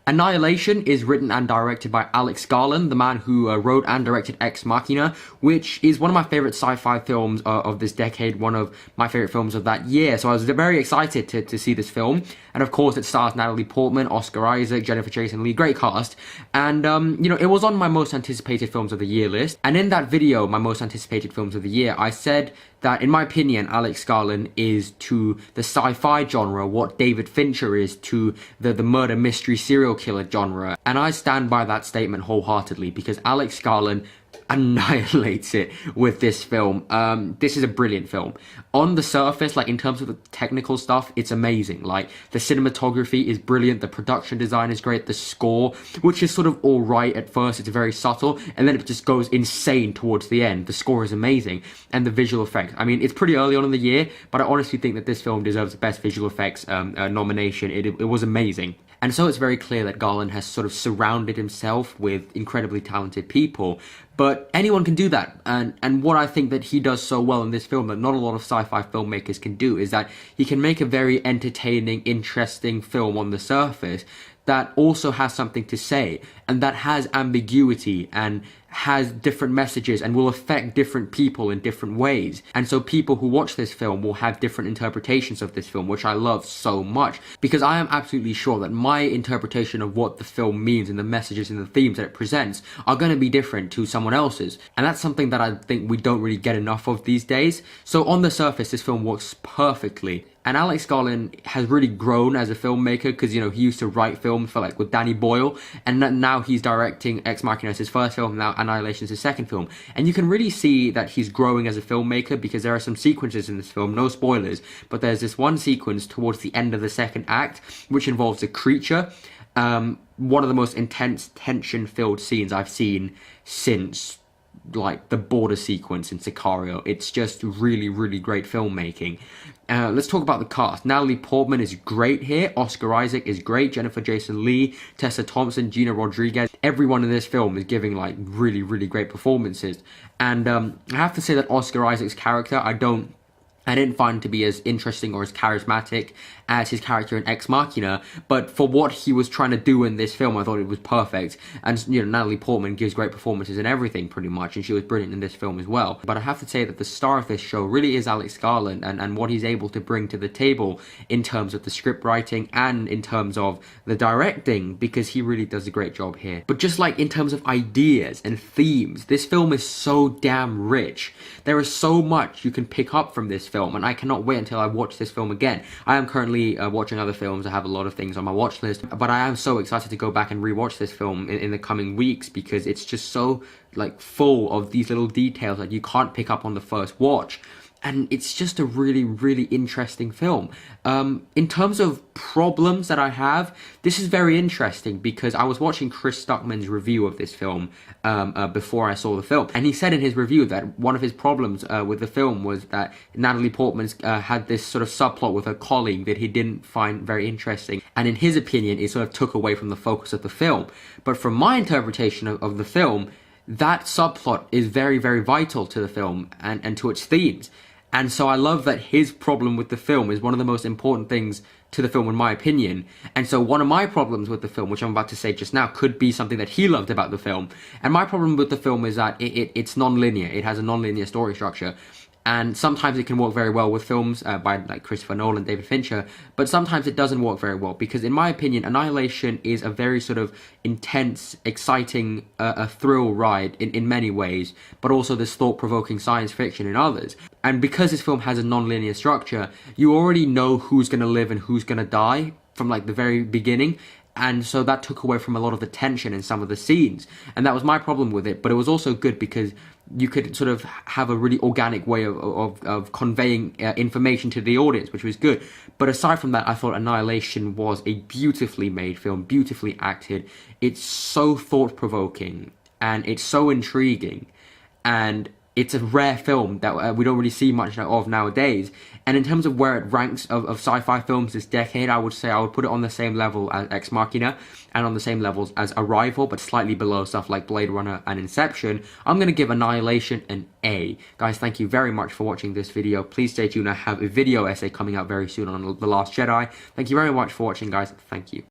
Annihilation is written and directed by Alex Garland, the man who wrote and directed Ex Machina, which is one of my favorite sci-fi films of this decade, one of my favorite films of that year. So I was very excited to see this film. And of course, it stars Natalie Portman, Oscar Isaac, Jennifer Jason Leigh, great cast. And, you know, it was on my most anticipated films of the year list. And in that video, my most anticipated films of the year, I said that, in my opinion, Alex Garland is to the sci-fi genre what David Fincher is to the murder mystery serial killer genre. And I stand by that statement wholeheartedly because Alex Garland annihilates it with this film. This is a brilliant film. On the surface, like in terms of the technical stuff, it's amazing. Like the cinematography is brilliant, the production design is great, the score, which is sort of alright at first, it's very subtle, and then it just goes insane towards the end. The score is amazing, and the visual effects. I mean, it's pretty early on in the year, but I honestly think that this film deserves the best visual effects nomination. It was amazing. And so it's very clear that Garland has sort of surrounded himself with incredibly talented people. But anyone can do that. And what I think that he does so well in this film that not a lot of sci-fi filmmakers can do is that he can make a very entertaining, interesting film on the surface that also has something to say and that has ambiguity and has different messages and will affect different people in different ways. And so people who watch this film will have different interpretations of this film, which I love so much, because I am absolutely sure that my interpretation of what the film means and the messages and the themes that it presents are going to be different to someone else's. And that's something that I think we don't really get enough of these days. So on the surface, this film works perfectly. And Alex Garland has really grown as a filmmaker because, you know, he used to write films for, like, with Danny Boyle, and now he's directing Ex Machina as his first film, now Annihilation is his second film. And you can really see that he's growing as a filmmaker because there are some sequences in this film, no spoilers, but there's this one sequence towards the end of the second act, which involves a creature. One of the most intense, tension-filled scenes I've seen since, like, the border sequence in Sicario. It's just really, really great filmmaking. Let's talk about the cast. Natalie Portman is great here. Oscar Isaac is great. Jennifer Jason Leigh, Tessa Thompson, Gina Rodriguez. Everyone in this film is giving, like, really, really great performances. And I have to say that Oscar Isaac's character, I didn't find to be as interesting or as charismatic as his character in Ex Machina, but for what he was trying to do in this film, I thought it was perfect. And, you know, Natalie Portman gives great performances in everything, pretty much, and she was brilliant in this film as well. But I have to say that the star of this show really is Alex Garland and what he's able to bring to the table in terms of the script writing and in terms of the directing, because he really does a great job here. But just like in terms of ideas and themes, this film is so damn rich. There is so much you can pick up from this film, and I cannot wait until I watch this film again. I am currently watching other films. I have a lot of things on my watch list, but I am so excited to go back and rewatch this film in the coming weeks because it's just so, like, full of these little details that you can't pick up on the first watch. And it's just a really, really interesting film. In terms of problems that I have, this is very interesting because I was watching Chris Stuckman's review of this film before I saw the film. And he said in his review that one of his problems with the film was that Natalie Portman had this sort of subplot with her colleague that he didn't find very interesting. And in his opinion, it sort of took away from the focus of the film. But from my interpretation of the film, that subplot is very, very vital to the film and to its themes. And so I love that his problem with the film is one of the most important things to the film, in my opinion. And so one of my problems with the film, which I'm about to say just now, could be something that he loved about the film. And my problem with the film is that it's non-linear. It has a non-linear story structure. And sometimes it can work very well with films by, like, Christopher Nolan, David Fincher, but sometimes it doesn't work very well because, in my opinion, Annihilation is a very sort of intense, exciting, a thrill ride in many ways, but also this thought-provoking science fiction in others. And because this film has a non-linear structure, you already know who's going to live and who's going to die from, like, the very beginning. And so that took away from a lot of the tension in some of the scenes. And that was my problem with it. But it was also good because you could sort of have a really organic way of conveying information to the audience, which was good. But aside from that, I thought Annihilation was a beautifully made film, beautifully acted. It's so thought-provoking and it's so intriguing. And it's a rare film that we don't really see much of nowadays. And in terms of where it ranks of sci-fi films this decade, I would say I would put it on the same level as Ex Machina and on the same levels as Arrival, but slightly below stuff like Blade Runner and Inception. I'm going to give Annihilation an A. Guys, thank you very much for watching this video. Please stay tuned. I have a video essay coming out very soon on The Last Jedi. Thank you very much for watching, guys. Thank you.